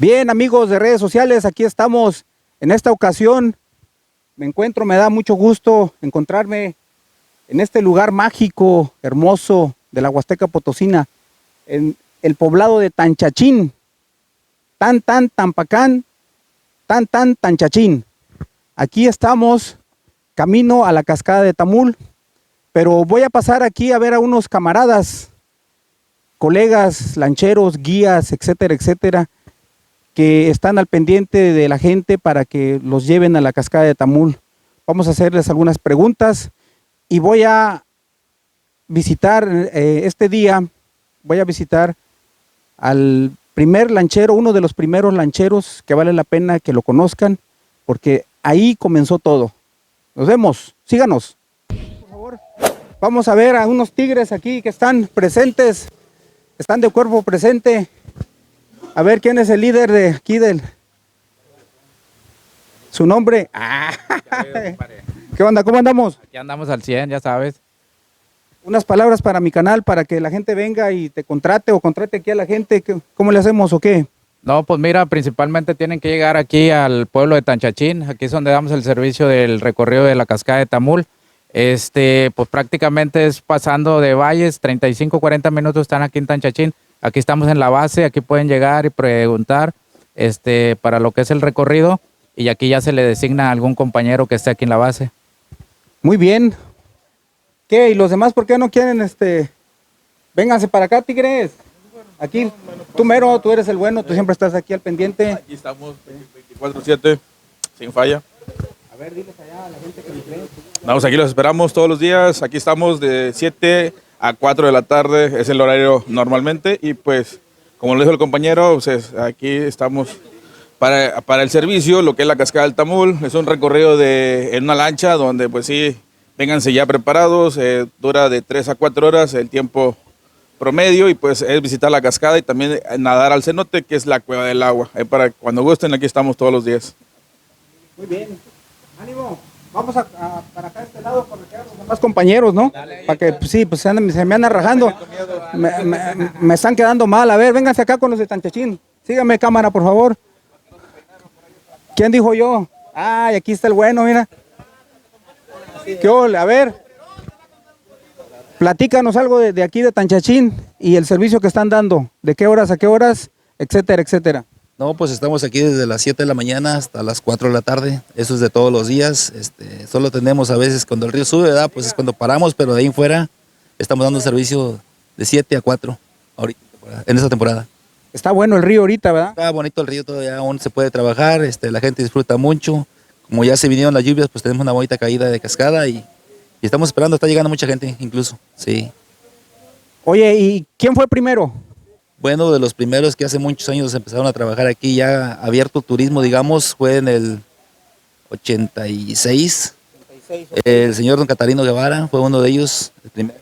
Bien, amigos de redes sociales, aquí estamos. En esta ocasión me da mucho gusto encontrarme en este lugar mágico, hermoso de la Huasteca Potosina, en el poblado de Tanchachín. Tampacán, Tanchachín. Aquí estamos, camino a la cascada de Tamul, pero voy a pasar aquí a ver a unos camaradas, colegas, lancheros, guías, etcétera, etcétera, que están al pendiente de la gente para que los lleven a la cascada de Tamul. Vamos a hacerles algunas preguntas y voy a visitar este día, voy a visitar al primer lanchero, uno de los primeros lancheros que vale la pena que lo conozcan, porque ahí comenzó todo. Nos vemos, síganos. Por favor, vamos a ver a unos tigres aquí que están presentes, están de cuerpo presente. A ver quién es el líder de aquí su nombre. ¿Qué onda? ¿Cómo andamos? Aquí andamos al 100, ya sabes. Unas palabras para mi canal, para que la gente venga y te contrate o contrate aquí a la gente. ¿Cómo le hacemos o qué? No, pues mira, principalmente tienen que llegar aquí al pueblo de Tanchachín. Aquí es donde damos el servicio del recorrido de la cascada de Tamul. Pues prácticamente es pasando de valles, 35, 40 minutos están aquí en Tanchachín. Aquí estamos en la base, aquí pueden llegar y preguntar para lo que es el recorrido y aquí ya se le designa a algún compañero que esté aquí en la base. Muy bien. ¿Qué? ¿Y los demás por qué no quieren Vénganse para acá, tigres. Aquí, tú mero, tú eres el bueno, tú siempre estás aquí al pendiente. Aquí estamos 24/7, sin falla. A ver, diles allá a la gente que me cree. Vamos, aquí los esperamos todos los días. Aquí estamos de 7 a 4 de la tarde, es el horario normalmente. Y pues, como lo dijo el compañero, pues aquí estamos para el servicio, lo que es la cascada del Tamul. Es un recorrido en una lancha donde pues sí, vénganse ya preparados. Dura de 3 a 4 horas el tiempo promedio y pues es visitar la cascada y también nadar al cenote, que es la cueva del agua. Para cuando gusten, aquí estamos todos los días. Muy bien. Ánimo. Vamos para acá a este lado para que los demás compañeros, ¿no? Para que, pues, sí, pues se me andan rajando. Me están quedando mal. A ver, vénganse acá con los de Tanchachín. Síganme, cámara, por favor. ¿Quién dijo yo? Ay, aquí está el bueno, mira. ¿Qué ole? A ver. Platícanos algo de aquí de Tanchachín y el servicio que están dando. ¿De qué horas a qué horas? Etcétera, etcétera. No, pues estamos aquí desde las 7 de la mañana hasta las 4 de la tarde. Eso es de todos los días. Solo tenemos a veces cuando el río sube, ¿verdad? Pues es cuando paramos, pero de ahí en fuera estamos dando servicio de 7 a 4 ahorita, en esta temporada. Está bueno el río ahorita, ¿verdad? Está bonito el río, todavía aún se puede trabajar. La gente disfruta mucho. Como ya se vinieron las lluvias, pues tenemos una bonita caída de cascada y estamos esperando. Está llegando mucha gente incluso, sí. Oye, ¿y quién fue primero? Bueno, de los primeros que hace muchos años empezaron a trabajar aquí, ya abierto turismo, digamos, fue en el 86. El señor don Catarino Guevara fue uno de ellos, el primero.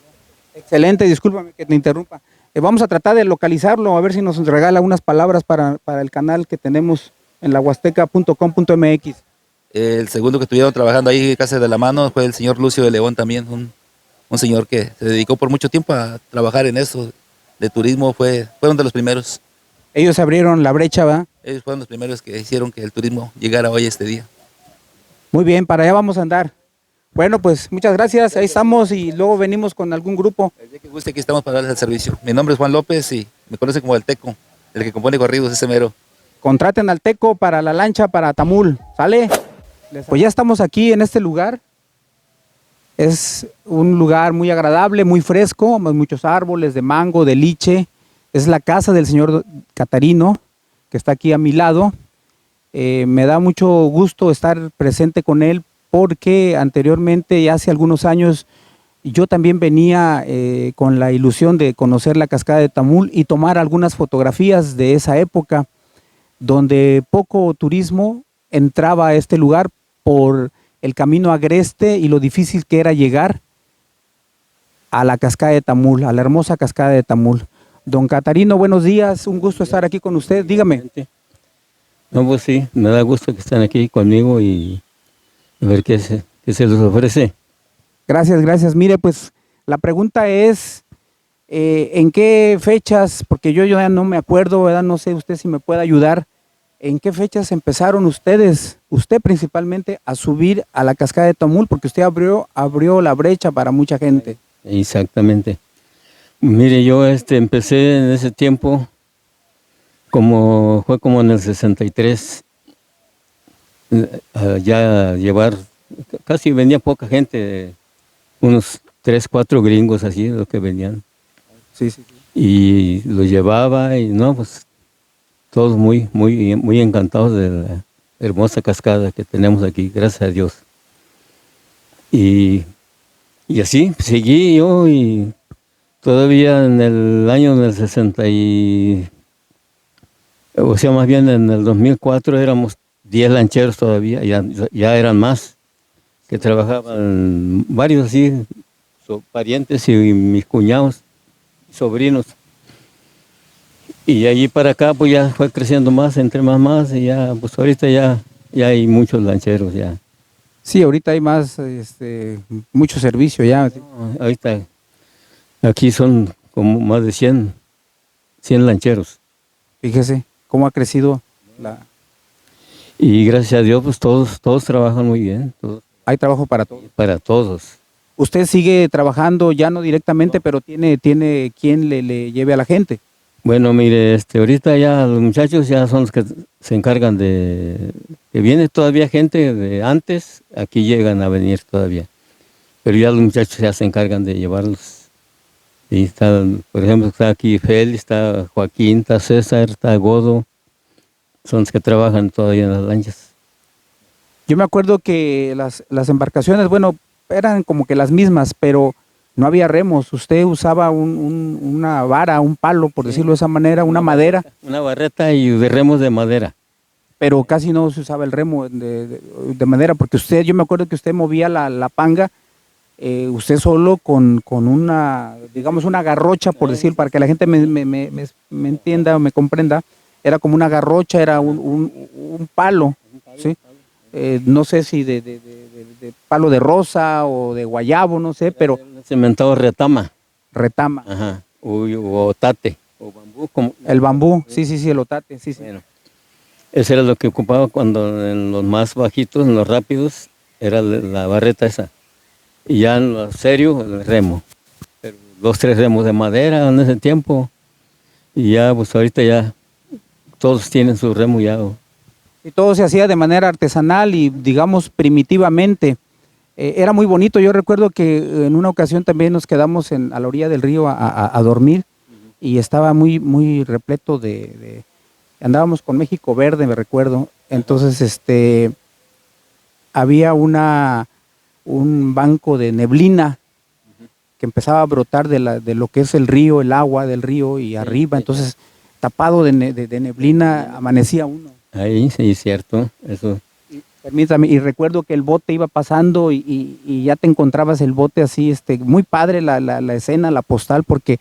Excelente, discúlpame que te interrumpa. Vamos a tratar de localizarlo, a ver si nos regala unas palabras para el canal que tenemos en lahuasteca.com.mx. El segundo que estuvieron trabajando ahí casi de la mano fue el señor Lucio de León también, un señor que se dedicó por mucho tiempo a trabajar en eso. De turismo fueron de los primeros. Ellos abrieron la brecha, ¿va? Ellos fueron los primeros que hicieron que el turismo llegara hoy este día. Muy bien, para allá vamos a andar. Bueno, pues muchas gracias, ahí estamos y luego venimos con algún grupo. El día que guste aquí estamos para darles el servicio. Mi nombre es Juan López y me conocen como el Teco, el que compone corridos, ese mero. Contraten al Teco para la lancha para Tamul, ¿sale? Pues ya estamos aquí en este lugar. Es un lugar muy agradable, muy fresco, hay muchos árboles de mango, de liche. Es la casa del señor Catarino, que está aquí a mi lado. Me da mucho gusto estar presente con él porque anteriormente, ya hace algunos años, yo también venía con la ilusión de conocer la cascada de Tamul y tomar algunas fotografías de esa época, donde poco turismo entraba a este lugar por el camino agreste y lo difícil que era llegar a la cascada de Tamul, a la hermosa cascada de Tamul. Don Catarino, buenos días, un gusto estar aquí con usted, dígame. No, pues sí, me da gusto que estén aquí conmigo y a ver qué se les ofrece. Gracias, gracias. Mire, pues la pregunta es, ¿en qué fechas? Porque yo ya no me acuerdo, ¿verdad? No sé usted si me puede ayudar. ¿En qué fechas empezaron ustedes, usted principalmente, a subir a la cascada de Tamul? Porque usted abrió la brecha para mucha gente. Exactamente. Mire, yo empecé en ese tiempo, fue como en el 63, ya a llevar, casi venía poca gente, unos 3, 4 gringos así, los que venían. Sí, sí. Y los llevaba y no, pues todos muy encantados de la hermosa cascada que tenemos aquí, gracias a Dios. Y así seguí yo y todavía en el año del 60 o sea, más bien en el 2004 éramos 10 lancheros todavía, ya eran más, que trabajaban varios así, parientes y mis cuñados, sobrinos. Y allí para acá pues ya fue creciendo más, entre más, y ya, pues ahorita ya hay muchos lancheros ya. Sí, ahorita hay más, mucho servicio ya. No, ahorita aquí son como más de 100 lancheros. Fíjese cómo ha crecido Y gracias a Dios pues todos trabajan muy bien, hay trabajo para todos. para todos. Usted sigue trabajando, ya no directamente, pero tiene quien le lleve a la gente. Bueno, mire, ahorita ya los muchachos ya son los que se encargan que viene todavía gente de antes, aquí llegan a venir todavía. Pero ya los muchachos ya se encargan de llevarlos. Y está, por ejemplo, está aquí Félix, está Joaquín, está César, está Godo, son los que trabajan todavía en las lanchas. Yo me acuerdo que las embarcaciones, bueno, eran como que las mismas, pero no había remos. Usted usaba una vara, un palo, por decirlo de esa manera, una madera, Una barreta y de remos de madera. pero casi no se usaba el remo de madera, porque yo me acuerdo que usted movía la panga, usted solo con una, digamos, una garrocha, por decir, para que la gente me entienda o me comprenda, era como una garrocha, era un palo, ¿sí? No sé si de palo de rosa o de guayabo, no sé, pero Cementado retama. retama. Ajá. O tate. O bambú. Como, El bambú, sí, el otate, sí. bueno, eso era lo que ocupaba cuando en los más bajitos, en los rápidos, era la barreta esa. Y ya en lo serio, el remo. Pero 2, 3 remos de madera en ese tiempo. Y ya, pues ahorita ya todos tienen su remo ya. Y todo se hacía de manera artesanal y, digamos, primitivamente. Era muy bonito. Yo recuerdo que en una ocasión también nos quedamos a la orilla del río a dormir y estaba muy repleto andábamos con México Verde, me recuerdo. Entonces, había un banco de neblina que empezaba a brotar de lo que es el río, el agua del río y arriba. Entonces, tapado de neblina, amanecía uno. Ahí sí, es cierto. Eso. Permítame, y recuerdo que el bote iba pasando y ya te encontrabas el bote así, muy padre la escena, la postal, porque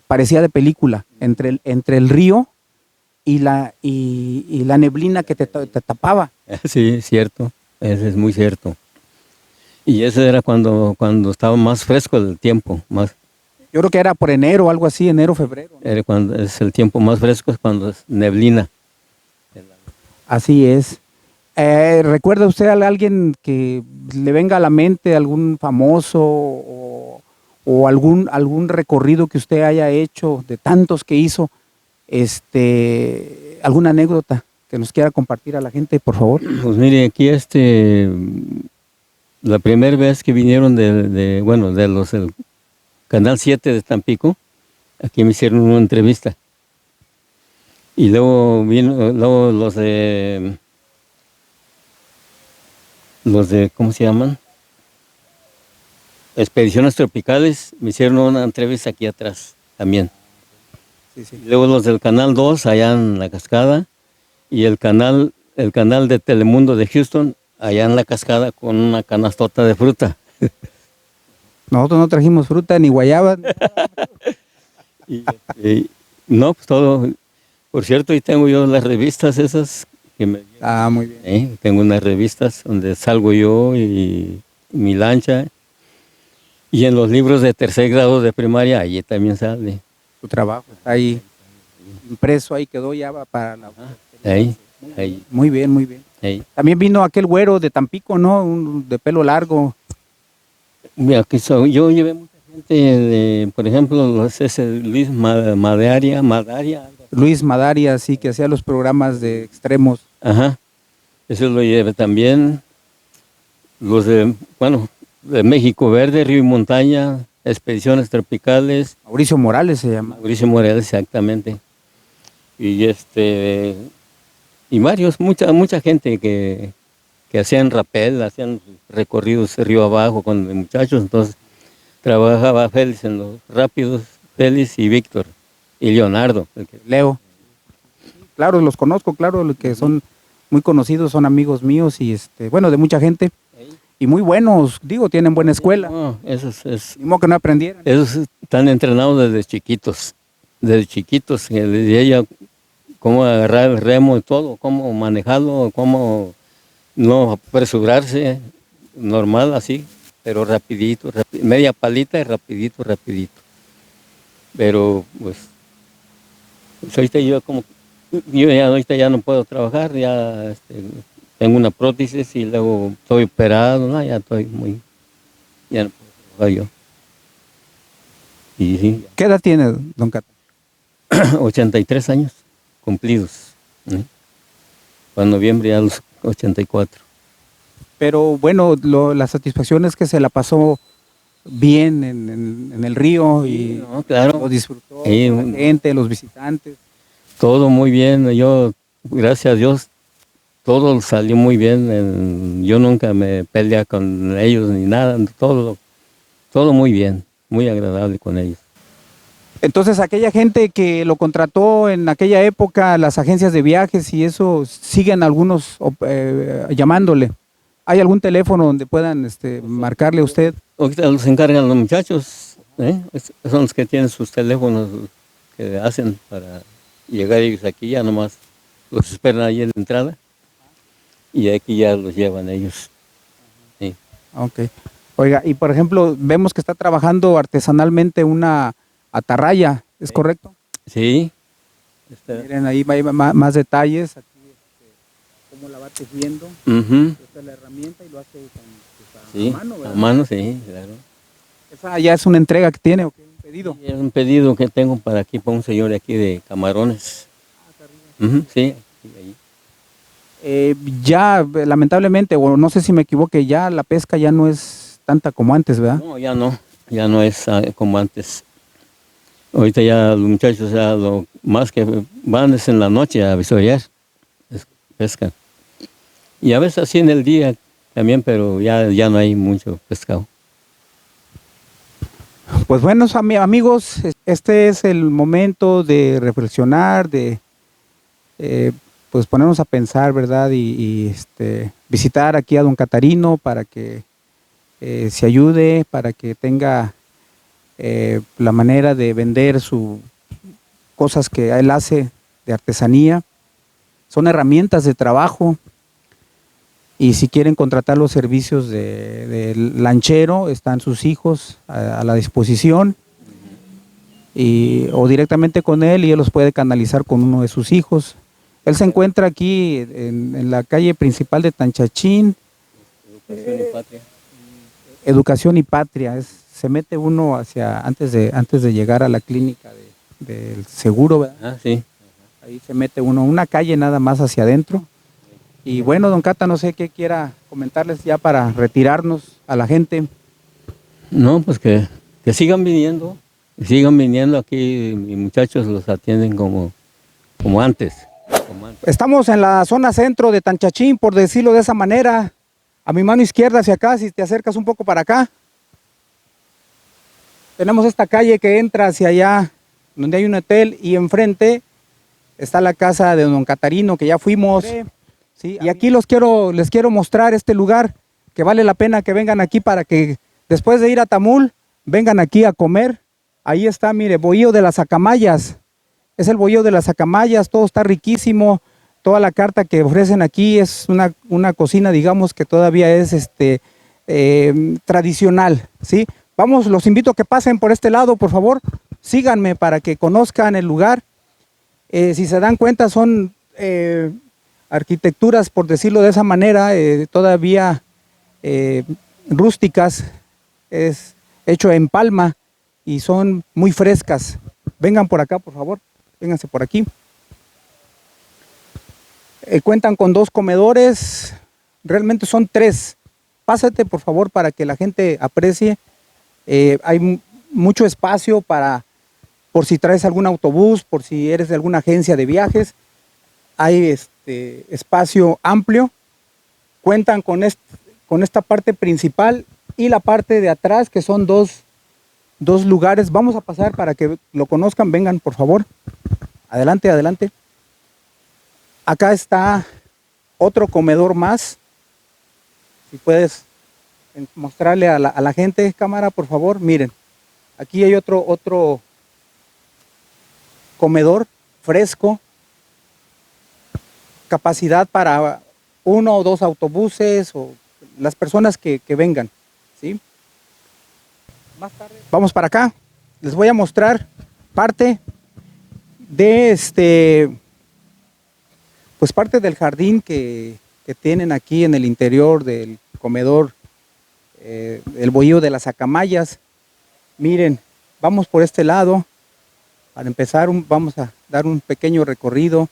parecía de película, entre el río y la neblina que te tapaba. Sí, es cierto. Eso es muy cierto. Y eso era cuando estaba más fresco el tiempo. Yo creo que era por enero, algo así, enero, febrero, ¿no? Era cuando es el tiempo más fresco, es cuando es neblina. Así es. ¿Recuerda usted a alguien que le venga a la mente, algún famoso o algún recorrido que usted haya hecho, de tantos que hizo, alguna anécdota que nos quiera compartir a la gente, por favor? Pues mire, aquí la primera vez que vinieron de los del Canal 7 de Tampico, aquí me hicieron una entrevista. Y luego vino los de, ¿cómo se llaman? Expediciones Tropicales, me hicieron una entrevista aquí atrás también. Sí, sí. Y luego los del Canal 2 allá en la cascada y el canal de Telemundo de Houston allá en la cascada con una canastota de fruta. Nosotros no trajimos fruta ni guayaba. y no, pues todo. Por cierto, ahí tengo yo las revistas esas que me... Ah, muy bien. Tengo unas revistas donde salgo yo y mi lancha. Y en los libros de 3er grado de primaria, allí también sale. Su trabajo está ahí impreso, ahí quedó ya para la... Ahí. Ahí, Muy bien, muy bien. ahí. También vino aquel güero de Tampico, ¿no? De pelo largo. Mira, yo llevé mucha gente, por ejemplo, ese Luis Madaria, Luis Madaria, sí, que hacía los programas de extremos. ajá, eso lo llevé también. Los de, bueno, de México Verde, Río y Montaña, Expediciones Tropicales, Mauricio Morales se llama. Mauricio Morales, exactamente. Y y varios, mucha gente que hacían rapel, hacían recorridos río abajo con los muchachos, entonces trabajaba Félix en los rápidos, Félix y Víctor, y Leonardo. Leo. Claro, los conozco, claro, los que son muy conocidos, son amigos míos y bueno, de mucha gente. Y muy buenos, digo, tienen buena escuela. No, Ni modo que no aprendieran. esos están entrenados desde chiquitos, que les decía cómo agarrar el remo y todo, cómo manejarlo, cómo no apresurarse, normal así, pero rapidito, media palita y rapidito. Pero pues ahorita ahorita ya no puedo trabajar, ya tengo una prótesis y luego estoy operado, ¿no? Ya no puedo trabajar yo. Y sí, ¿Qué edad tiene, don Cata? 83 años cumplidos. ¿Eh? Para noviembre ya los 84. Pero bueno, la satisfacción es que se la pasó bien en el río y No, claro. lo disfrutó Sí, la gente, los visitantes. Todo muy bien. Yo, gracias a Dios, todo salió muy bien. Yo nunca me peleé con ellos ni nada. Todo muy bien, muy agradable con ellos. Entonces, aquella gente que lo contrató en aquella época, las agencias de viajes y eso, siguen algunos llamándole. ¿Hay algún teléfono donde puedan marcarle a usted? Ahorita los encargan los muchachos, son los que tienen sus teléfonos que hacen para llegar ellos aquí, ya nomás los esperan ahí en la entrada y aquí ya los llevan ellos. Sí. Ok. Oiga, y por ejemplo, vemos que está trabajando artesanalmente una atarraya, ¿es correcto? Sí. Miren, ahí hay más detalles, aquí cómo la va tejiendo. Ujú. Esta es la herramienta y lo hace Sí, a mano, ¿verdad? a mano, sí, claro. Esa ya es una entrega que tiene, ¿o qué? Un pedido. Sí, es un pedido que tengo para un señor de aquí de Camarones. Ujú, sí, aquí, ahí. Ya, lamentablemente, o no sé si me equivoqué, ya la pesca ya no es tanta como antes, ¿verdad? No, ya no es como antes. Ahorita ya los muchachos ya lo más que van es en la noche a visorear, pescan. Y a veces así en el día también, pero ya no hay mucho pescado. Pues bueno, amigos, este es el momento de reflexionar, de pues ponernos a pensar, ¿verdad? Y visitar aquí a don Catarino para que se ayude, para que tenga la manera de vender sus cosas que él hace de artesanía. Son herramientas de trabajo. Y si quieren contratar los servicios de lanchero, están sus hijos a la disposición. O directamente con él y él los puede canalizar con uno de sus hijos. Él se encuentra aquí en la calle principal de Tanchachín. Educación y Patria. Educación y Patria. Se mete uno antes de llegar a la clínica del seguro, ¿verdad? Ah, sí. Ahí se mete uno, una calle nada más hacia adentro. Y bueno, don Cata, no sé qué quiera comentarles ya para retirarnos a la gente. No, pues que sigan viniendo aquí, mis muchachos los atienden como antes. Estamos en la zona centro de Tanchachín, por decirlo de esa manera. A mi mano izquierda hacia acá, si te acercas un poco para acá. Tenemos esta calle que entra hacia allá, donde hay un hotel, y enfrente está la casa de don Catarino, que ya fuimos. Sí, y aquí les quiero mostrar este lugar, que vale la pena que vengan aquí para que después de ir a Tamul, vengan aquí a comer. Ahí está, mire, bohío de las Acamayas. Es el bohío de las Acamayas, todo está riquísimo. Toda la carta que ofrecen aquí es una cocina, digamos, que todavía es tradicional, ¿sí? Vamos, los invito a que pasen por este lado, por favor. Síganme para que conozcan el lugar. Si se dan cuenta, son arquitecturas, por decirlo de esa manera, todavía rústicas, es hecho en palma y son muy frescas. Vengan por acá, por favor, vénganse por aquí. Cuentan con 2 comedores, realmente son 3. Pásate, por favor, para que la gente aprecie. Hay mucho espacio por si traes algún autobús, por si eres de alguna agencia de viajes. Hay espacio amplio. Cuentan con esta parte principal y la parte de atrás, que son dos lugares. Vamos a pasar para que lo conozcan. Vengan, por favor. Adelante, adelante. Acá está otro comedor más. Si puedes mostrarle a la gente, cámara, por favor. Miren, aquí hay otro comedor fresco. Capacidad para 1 o 2 autobuses o las personas que vengan, ¿sí? Más tarde vamos para acá. Les voy a mostrar parte de pues parte del jardín que tienen aquí en el interior del comedor, el bohío de las Acamayas. Miren, vamos por este lado. Para empezar, vamos a dar un pequeño recorrido.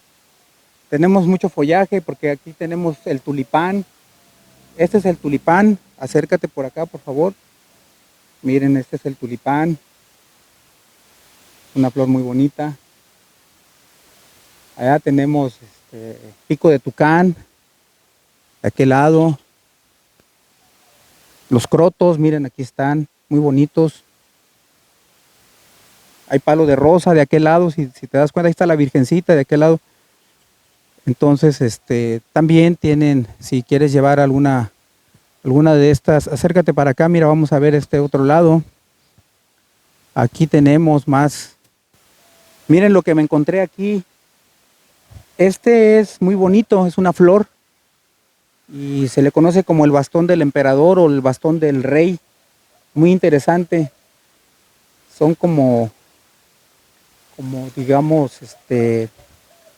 Tenemos mucho follaje porque aquí tenemos el tulipán. Este es el tulipán. Acércate por acá, por favor. Miren, este es el tulipán. Una flor muy bonita. Allá tenemos pico de tucán. De aquel lado. Los crotos, miren, aquí están. Muy bonitos. Hay palo de rosa de aquel lado. Si te das cuenta, ahí está la virgencita de aquel lado. Entonces, también tienen, si quieres llevar alguna de estas, acércate para acá, mira, vamos a ver este otro lado. Aquí tenemos más. Miren lo que me encontré aquí. Este es muy bonito, es una flor y se le conoce como el bastón del emperador o el bastón del rey. Muy interesante. Son como digamos,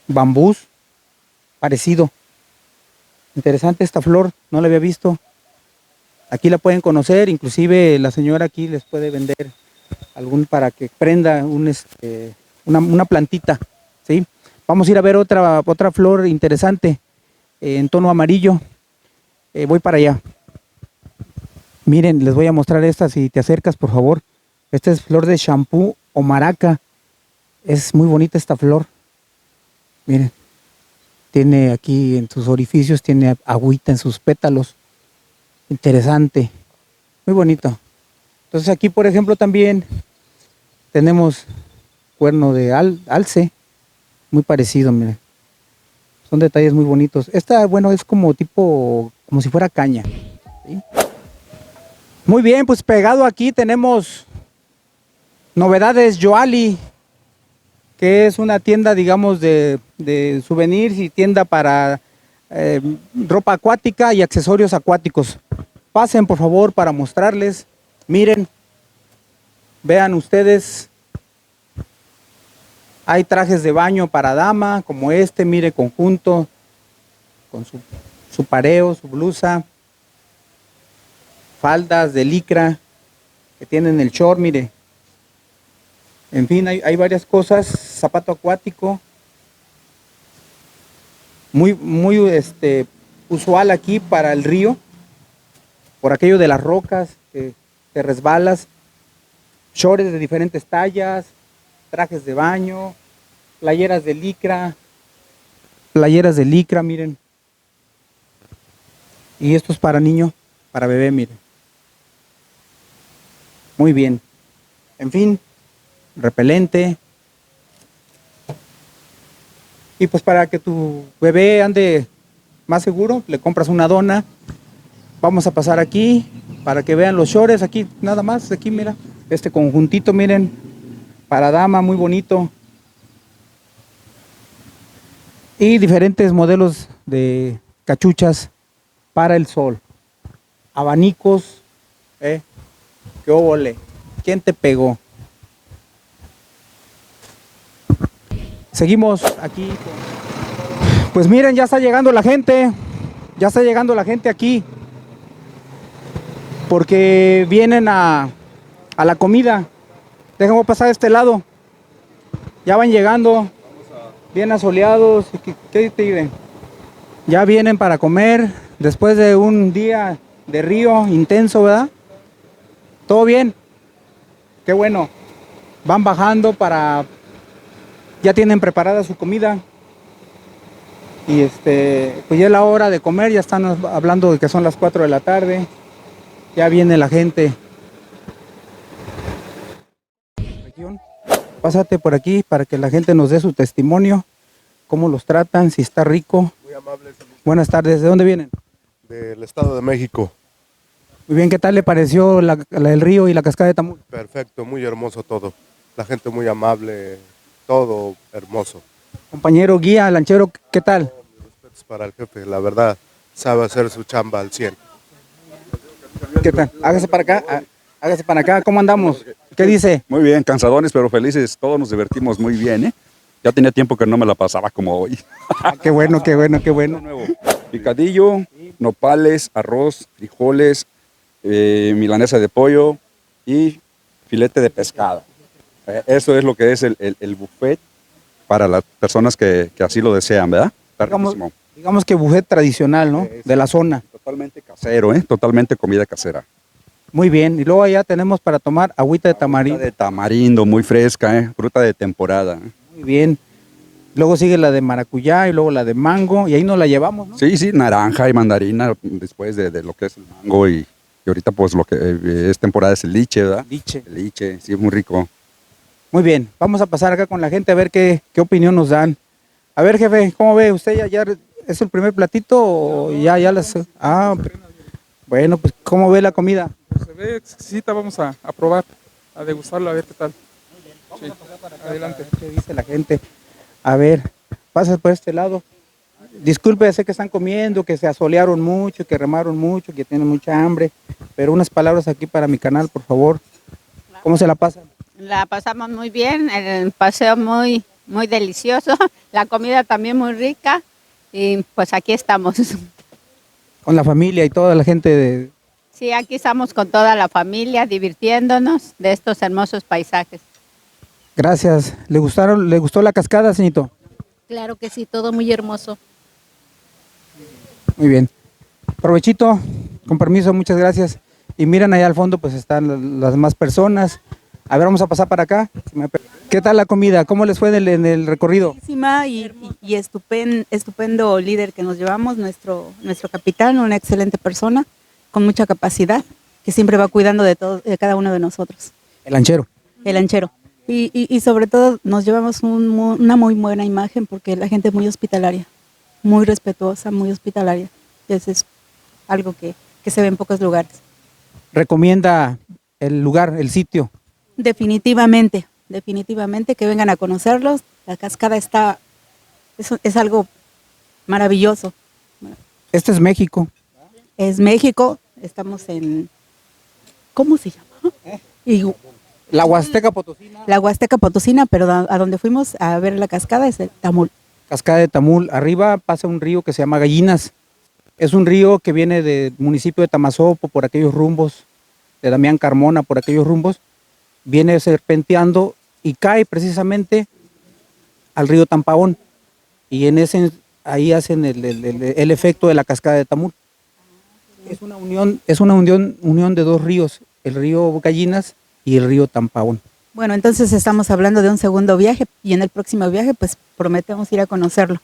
bambús. Parecido. Interesante esta flor, no la había visto. Aquí la pueden conocer, inclusive la señora aquí les puede vender para que prenda una plantita, ¿sí? Vamos a ir a ver otra flor interesante en tono amarillo. Voy para allá. Miren, les voy a mostrar esta, si te acercas, por favor. Esta es flor de champú o maraca. Es muy bonita esta flor. Miren. Tiene aquí en sus orificios, tiene agüita en sus pétalos. Interesante. Muy bonito. Entonces aquí, por ejemplo, también tenemos cuerno de alce. Muy parecido, miren. Son detalles muy bonitos. Esta, bueno, es como si fuera caña, ¿sí? Muy bien, pues pegado aquí tenemos Novedades Yoali, que es una tienda, digamos, de souvenirs y tienda para ropa acuática y accesorios acuáticos. Pasen, por favor, para mostrarles. Miren, vean ustedes. Hay trajes de baño para dama, como mire, conjunto, con su pareo, su blusa. Faldas de licra, que tienen el short, mire. En fin, hay varias cosas. Zapato acuático. Muy usual aquí para el río. Por aquello de las rocas, que te resbalas. Shorts de diferentes tallas. Trajes de baño. Playeras de licra. Miren. Y esto es para niño, para bebé, miren. Muy bien. En fin, repelente. Y pues para que tu bebé ande más seguro, le compras una dona. Vamos a pasar aquí para que vean los shorts. Aquí nada más, aquí mira, este conjuntito, miren, para dama, muy bonito. Y diferentes modelos de cachuchas para el sol. Abanicos, qué óvole, ¿quién te pegó? Seguimos aquí. Pues miren, ya está llegando la gente. Ya está llegando la gente aquí. Porque vienen a la comida. Déjenme pasar a este lado. Ya van llegando. Bien asoleados. ¿Qué te diré? Ya vienen para comer. Después de un día de río intenso, ¿verdad? ¿Todo bien? Qué bueno. Van bajando para... Ya tienen preparada su comida. Y pues ya es la hora de comer, ya están hablando de que son las 4 de la tarde. Ya viene la gente. Pásate por aquí para que la gente nos dé su testimonio, cómo los tratan, si está rico. Muy amables. Buenas tardes, ¿de dónde vienen? Del Estado de México. Muy bien, ¿qué tal le pareció el río y la cascada de Tamul? Perfecto, muy hermoso todo. La gente muy amable, todo hermoso. Compañero guía, lanchero, ¿qué tal? Mis respetos para el jefe, la verdad, sabe hacer su chamba al 100. ¿Qué tal? Hágase para acá, hágase para acá, ¿cómo andamos? ¿Qué dice? Muy bien, cansadones pero felices, todos nos divertimos muy bien, ¿eh? Ya tenía tiempo que no me la pasaba como hoy. Qué bueno, qué bueno, qué bueno. Nuevo. Picadillo, nopales, arroz, frijoles, milanesa de pollo y filete de pescado. Eso es lo que es el buffet para las personas que así lo desean, ¿verdad? Está riquísimo. Digamos que buffet tradicional, ¿no? De la zona. Totalmente casero, ¿eh? Totalmente comida casera. Muy bien, y luego allá tenemos para tomar agüita de tamarindo. Agüita de tamarindo, muy fresca, ¿eh? Fruta de temporada. Muy bien. Luego sigue la de maracuyá y luego la de mango, y ahí nos la llevamos, ¿no? Sí, naranja y mandarina después de lo que es el mango y ahorita pues lo que es temporada es el liche, ¿verdad? Liche. El liche, sí, es muy rico. Muy bien, vamos a pasar acá con la gente a ver qué opinión nos dan. A ver, jefe, ¿cómo ve? ¿Usted ya es el primer platito o ya las... Ah, bueno, pues ¿cómo ve la comida? Pues se ve exquisita, vamos a probar, a degustarla, a ver qué tal. Sí, adelante. ¿Qué dice la gente? A ver, pasa por este lado. Disculpe, sé que están comiendo, que se asolearon mucho, que remaron mucho, que tienen mucha hambre, pero unas palabras aquí para mi canal, por favor. ¿Cómo se la pasan? La pasamos muy bien, el paseo muy delicioso, la comida también muy rica y pues aquí estamos. Con la familia y toda la gente de... Sí, aquí estamos con toda la familia divirtiéndonos de estos hermosos paisajes. Gracias. ¿Le gustó la cascada, señorito? Claro que sí, todo muy hermoso. Muy bien. Provechito, con permiso, muchas gracias. Y miren allá al fondo, pues están las demás personas. A ver, vamos a pasar para acá. ¿Qué tal la comida? ¿Cómo les fue en el recorrido? Y estupendo líder que nos llevamos, nuestro capitán, una excelente persona, con mucha capacidad, que siempre va cuidando de cada uno de nosotros. El lanchero. El lanchero. Y sobre todo nos llevamos una muy buena imagen porque la gente es muy hospitalaria, muy respetuosa, muy hospitalaria. Eso es algo que se ve en pocos lugares. ¿Recomienda el lugar, el sitio? Definitivamente que vengan a conocerlos. La cascada es algo maravilloso. Este es México. Es México, estamos en... ¿Cómo se llama? La Huasteca Potosina. La Huasteca Potosina, pero a donde fuimos a ver la cascada es el Tamul. Cascada de Tamul. Arriba pasa un río que se llama Gallinas. Es un río que viene del municipio de Tamazopo, por aquellos rumbos, de Damián Carmona, por aquellos rumbos. Viene serpenteando y cae precisamente al río Tampaón. Y ahí hacen el efecto de la cascada de Tamul. Es una unión de dos ríos, el río Gallinas y el río Tampaón. Bueno, entonces estamos hablando de un segundo viaje y en el próximo viaje pues prometemos ir a conocerlo.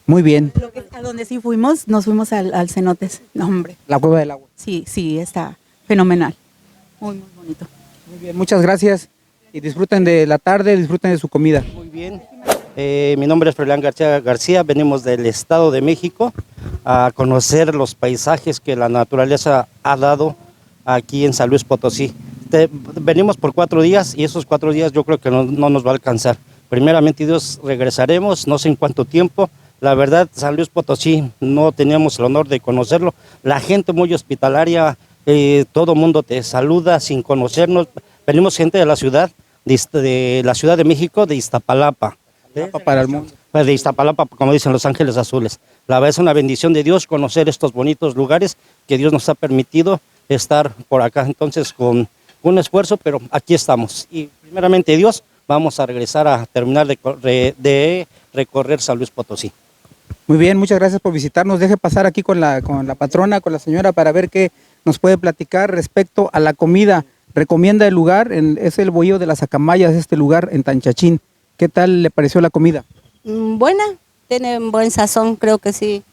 Muy bien. A donde sí fuimos, nos fuimos al Cenotes, no, hombre. La Cueva del Agua. Sí, está fenomenal, muy bonito. Muy bien, muchas gracias y disfruten de la tarde, disfruten de su comida. Muy bien, mi nombre es Froilán García, venimos del Estado de México a conocer los paisajes que la naturaleza ha dado aquí en San Luis Potosí. Venimos por 4 días y esos 4 días yo creo que no nos va a alcanzar. Primeramente Dios regresaremos, no sé en cuánto tiempo. La verdad, San Luis Potosí no teníamos el honor de conocerlo. La gente muy hospitalaria, todo mundo te saluda sin conocernos. Venimos gente de la ciudad de México, de Iztapalapa. Para el mundo. Pues de Iztapalapa, como dicen Los Ángeles Azules. La verdad es una bendición de Dios conocer estos bonitos lugares que Dios nos ha permitido estar por acá. Entonces, con un esfuerzo, pero aquí estamos. Y primeramente Dios, vamos a regresar a terminar de recorrer San Luis Potosí. Muy bien, muchas gracias por visitarnos. Deje pasar aquí con la patrona, con la señora, para ver qué nos puede platicar respecto a la comida. Recomienda el lugar, es el Bohío de las Acamayas, este lugar en Tanchachín. ¿Qué tal le pareció la comida? Buena, tiene un buen sazón, creo que sí.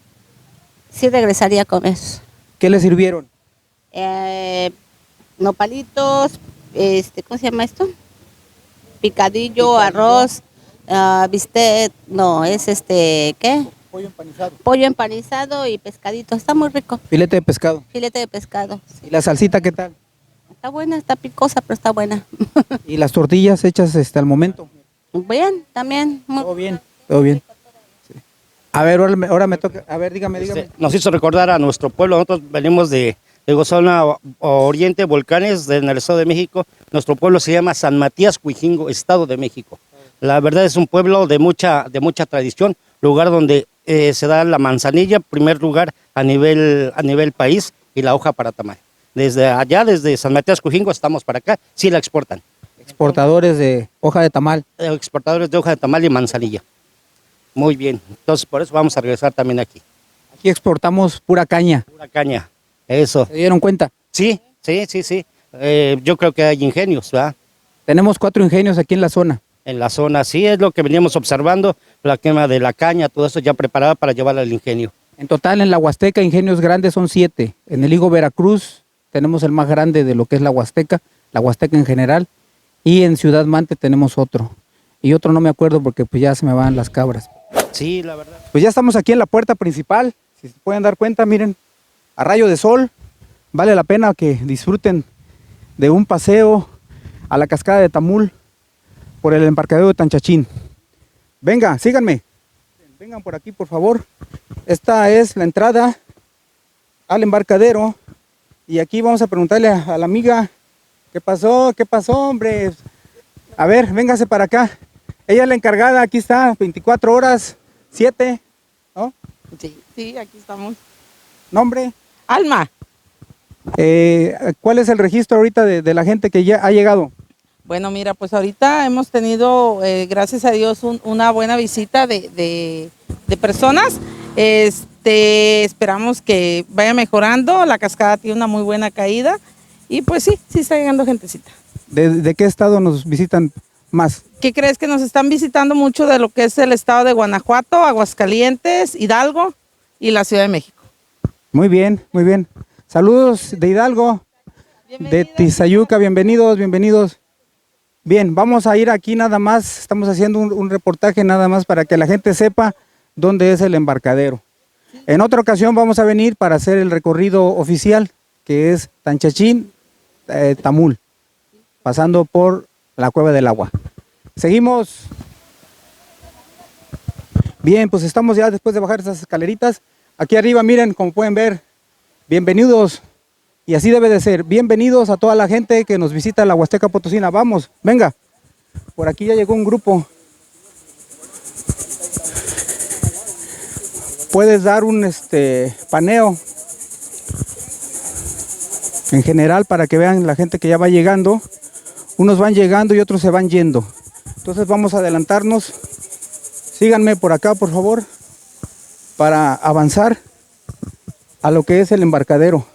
Sí regresaría a comer. ¿Qué le sirvieron? Nopalitos, ¿cómo se llama esto? Picadillo, arroz, bistec, no, es ¿qué? Pollo empanizado. Pollo empanizado y pescadito, está muy rico. Filete de pescado. Filete de pescado. ¿Y la salsita qué tal? Está buena, está picosa, pero está buena. ¿Y las tortillas hechas al momento? Bien, también. Todo bien, todo bien. Sí. A ver, ahora me toca, a ver, dígame. Nos hizo recordar a nuestro pueblo. Nosotros venimos de zona oriente, volcanes, en el Estado de México. Nuestro pueblo se llama San Matías Cuijingo, Estado de México. La verdad es un pueblo de mucha tradición, lugar donde se da la manzanilla, primer lugar a nivel país, y la hoja para tamal. Desde allá, desde San Matías Cuijingo, estamos para acá, sí la exportan. Exportadores de hoja de tamal. Exportadores de hoja de tamal y manzanilla. Muy bien, entonces por eso vamos a regresar también aquí. Aquí exportamos pura caña. Pura caña, eso. ¿Se dieron cuenta? Sí. Yo creo que hay ingenios, ¿verdad? Tenemos 4 ingenios aquí en la zona. En la zona, sí, es lo que veníamos observando, la quema de la caña, todo eso ya preparada para llevar al ingenio. En total en la Huasteca, ingenios grandes son 7. En el Higo Veracruz tenemos el más grande de lo que es la Huasteca en general. Y en Ciudad Mante tenemos otro. Y otro no me acuerdo porque pues ya se me van las cabras. Sí, la verdad. Pues ya estamos aquí en la puerta principal. Si se pueden dar cuenta, miren, a rayo de sol. Vale la pena que disfruten de un paseo a la cascada de Tamul por el embarcadero de Tanchachín. Venga, síganme. Vengan por aquí, por favor. Esta es la entrada al embarcadero. Y aquí vamos a preguntarle a la amiga, ¿qué pasó, hombre? A ver, véngase para acá. Ella es la encargada, aquí está, 24 horas, 7, ¿no? Sí, aquí estamos. ¿Nombre? Alma. ¿Cuál es el registro ahorita de la gente que ya ha llegado? Bueno, mira, pues ahorita hemos tenido, gracias a Dios, una buena visita de personas. Esperamos que vaya mejorando. La cascada tiene una muy buena caída. Y pues sí está llegando gentecita. ¿De qué estado nos visitan más? ¿Qué crees? Que nos están visitando mucho de lo que es el estado de Guanajuato, Aguascalientes, Hidalgo y la Ciudad de México. Muy bien, muy bien. Saludos de Hidalgo, de Tizayuca, bienvenidos. Bien, vamos a ir aquí nada más, estamos haciendo un reportaje nada más para que la gente sepa dónde es el embarcadero. En otra ocasión vamos a venir para hacer el recorrido oficial, que es Tanchachín, Tamul, pasando por la Cueva del Agua. Seguimos. Bien, pues estamos ya después de bajar esas escaleritas. Aquí arriba, miren, como pueden ver, bienvenidos, y así debe de ser, bienvenidos a toda la gente que nos visita la Huasteca Potosina. Vamos, venga, por aquí ya llegó un grupo. Puedes dar un paneo en general para que vean la gente que ya va llegando. Unos van llegando y otros se van yendo. Entonces vamos a adelantarnos. Síganme por acá, por favor, para avanzar a lo que es el embarcadero.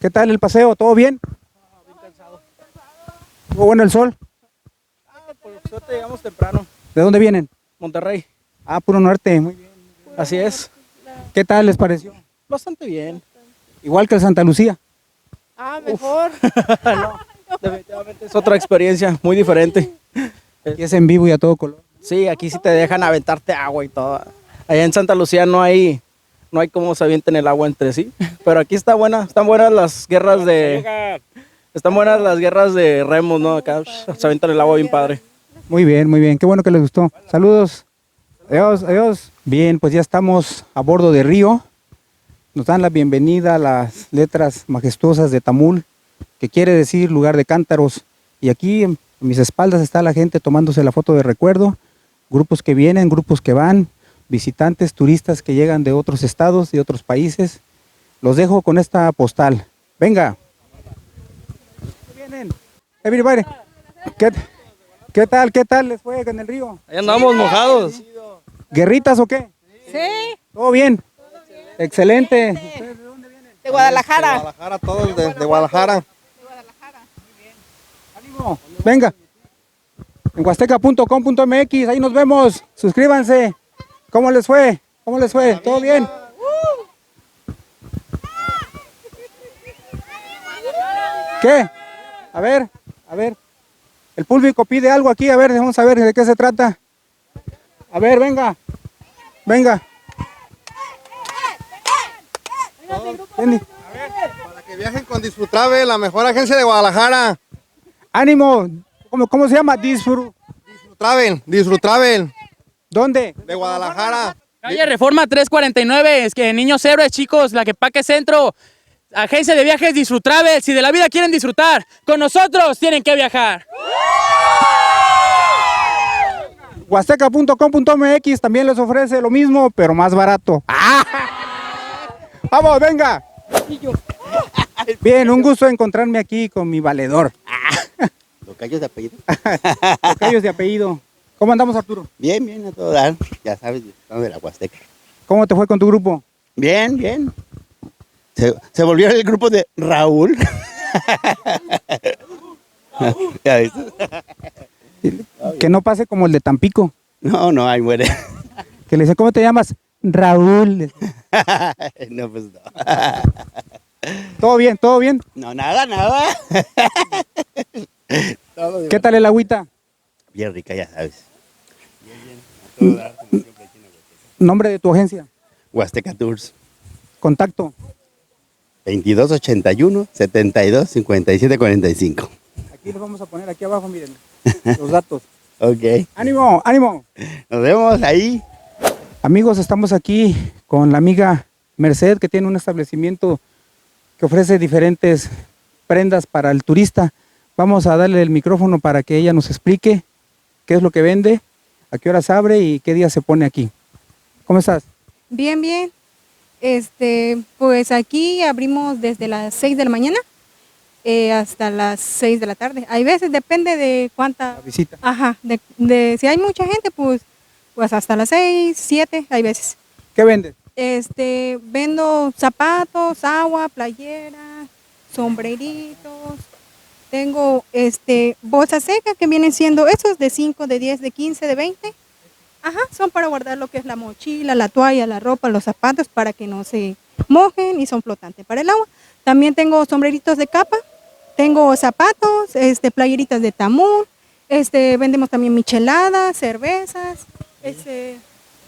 ¿Qué tal el paseo? ¿Todo bien? Bien cansado. ¿Estuvo bueno el sol? Por suerte llegamos temprano. ¿De dónde vienen? Monterrey. Puro norte, muy bien. Así es. ¿Qué tal les pareció? Bastante bien. Igual que el Santa Lucía. Mejor. No, definitivamente es otra experiencia muy diferente. Aquí es en vivo y a todo color. Sí, aquí sí te dejan aventarte agua y todo. Allá en Santa Lucía no hay cómo se avienten el agua entre sí, pero aquí están buenas las guerras de remos, ¿no? Acá se avientan el agua bien padre. Muy bien, qué bueno que les gustó. Saludos. Adiós. Bien, pues ya estamos a bordo de río. Nos dan la bienvenida a las letras majestuosas de Tamul, que quiere decir lugar de cántaros. Y aquí en mis espaldas está la gente tomándose la foto de recuerdo. grupos que vienen, grupos que van, visitantes, turistas que llegan de otros estados, de otros países. Los dejo con esta postal. Venga. Vienen. Everybody. ¿Qué tal les fue en el río? Ahí andamos mojados. ¿Guerritas o qué? Sí. ¿Todo bien? Excelente. De Guadalajara. De Guadalajara, todos de Guadalajara. ánimo, venga. En huasteca.com.mx, ahí nos vemos. Suscríbanse. ¿Cómo les fue? ¿Cómo les fue? ¿Todo bien? ¿Qué? A ver. El público pide algo aquí, a ver, vamos a ver de qué se trata. A ver, venga. Para que viajen con Disfrutravel, la mejor agencia de Guadalajara. ¡Ánimo! ¿Cómo se llama? Disfrutravel. ¿Dónde? De Guadalajara. Calle Reforma 349, es que niños héroes, chicos, la Quepaque Centro, agencia de viajes Disfrutravel. Si de la vida quieren disfrutar, con nosotros tienen que viajar. Huasteca.com.mx también les ofrece lo mismo, pero más barato. ¡Vamos, venga! Bien, un gusto encontrarme aquí con mi valedor. Tocayos de apellido. Tocayos de apellido. ¿Cómo andamos, Arturo? Bien, a todo dar. Ya sabes, estamos de la Huasteca. ¿Cómo te fue con tu grupo? Bien. Se volvió el grupo de Raúl. ¿Ya ves? Que no pase como el de Tampico. No, ahí muere. Que le dice, ¿cómo te llamas? Raúl. No, pues no. ¿Todo bien? No, nada. ¿Qué tal el agüita? Bien rica, ya sabes. ¿Nombre de tu agencia? Huasteca Tours. ¿Contacto? 2281 72 57 45. Aquí les vamos a poner aquí abajo, miren, los datos. Ok. ¡Ánimo! Nos vemos ahí. Amigos, estamos aquí con la amiga Merced, que tiene un establecimiento que ofrece diferentes prendas para el turista. Vamos a darle el micrófono para que ella nos explique qué es lo que vende, a qué horas abre y qué día se pone aquí. ¿Cómo estás? Bien. Pues aquí abrimos desde las 6 de la mañana hasta las 6 de la tarde. Hay veces, depende de cuánta visita. Ajá, si hay mucha gente, pues hasta las 6, 7, hay veces. ¿Qué vendes? Vendo zapatos, agua, playera, sombreritos. Tengo bolsas secas que vienen siendo esos de 5, de 10, de 15, de 20. Ajá, son para guardar lo que es la mochila, la toalla, la ropa, los zapatos para que no se mojen y son flotantes para el agua. También tengo sombreritos de capa, tengo zapatos, playeritas de tamul, vendemos también micheladas, cervezas.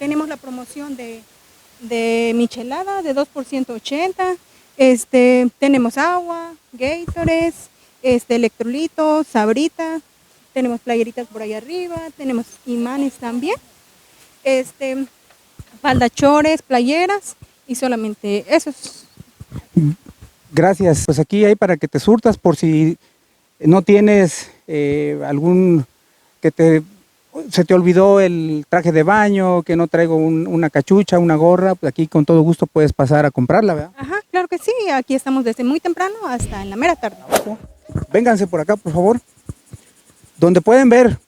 Tenemos la promoción de michelada de 2 por 180. Tenemos agua, Gatorades, electrolitos, sabritas, tenemos playeritas por ahí arriba, tenemos imanes también, faldachores, playeras y solamente esos. Gracias. Pues aquí hay para que te surtas por si no tienes algún se te olvidó el traje de baño, que no traigo una cachucha, una gorra, pues aquí con todo gusto puedes pasar a comprarla, ¿verdad? Ajá, claro que sí, aquí estamos desde muy temprano hasta en la mera tarde. Vénganse por acá, por favor. Donde pueden ver.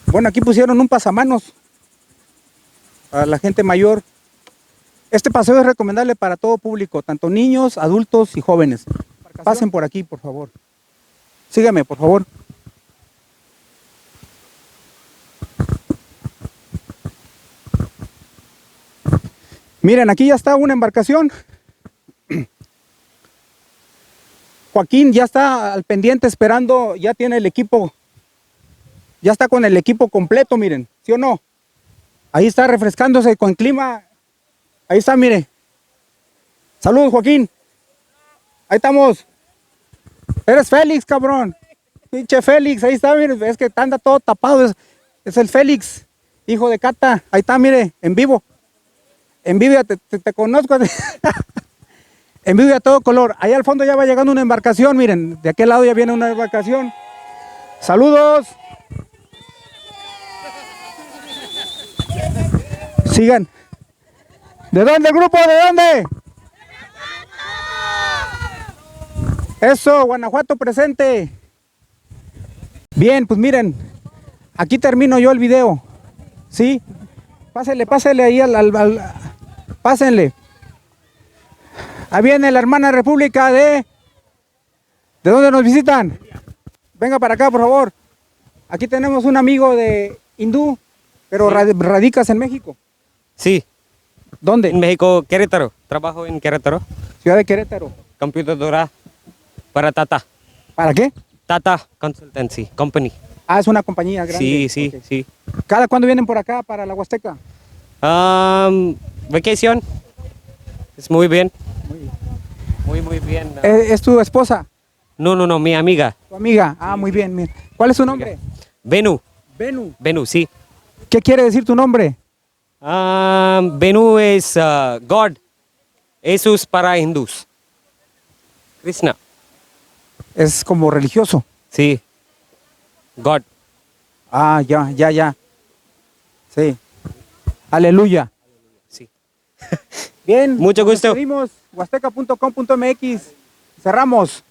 Bueno, aquí pusieron un pasamanos para la gente mayor. Este paseo es recomendable para todo público, tanto niños, adultos y jóvenes. Pasen por aquí, por favor. Síganme, por favor. Miren, aquí ya está una embarcación. Joaquín ya está al pendiente esperando, ya tiene el equipo, ya está con el equipo completo, miren, ¿sí o no? Ahí está refrescándose con clima, ahí está, mire. Saludos, Joaquín. Ahí estamos. Eres Félix, cabrón. Pinche Félix, ahí está, mire, es que anda todo tapado, es el Félix, hijo de Cata. Ahí está, mire, en vivo. En vivo, te conozco. En vivo a todo color. Allá al fondo ya va llegando una embarcación, miren, de aquel lado ya viene una embarcación. Saludos. Sigan. ¿De dónde el grupo? ¿De dónde? Eso, Guanajuato presente. Bien, pues miren, aquí termino yo el video. ¿Sí? Pásele ahí pásenle. Ahí viene la hermana República de... ¿De dónde nos visitan? Venga para acá, por favor. Aquí tenemos un amigo de hindú, pero radicas en México. Sí. ¿Dónde? En México, Querétaro. Trabajo en Querétaro. Ciudad de Querétaro. Computadora para Tata. ¿Para qué? Tata Consultancy Company. Ah, es una compañía grande. Sí, sí, Okay. sí. ¿Cada cuándo vienen por acá para la Huasteca? Vacación. Es muy bien. Muy bien. ¿Es tu esposa? No, mi amiga. ¿Tu amiga? Ah, muy bien. ¿Cuál es su nombre? Venu. Venu, sí. ¿Qué quiere decir tu nombre? Venu es God. Jesús para hindús. Krishna. Es como religioso. Sí. God. Ah, ya. Sí. Aleluya. Sí. Bien. Mucho gusto. Nos despedimos. Huasteca.com.mx. Cerramos.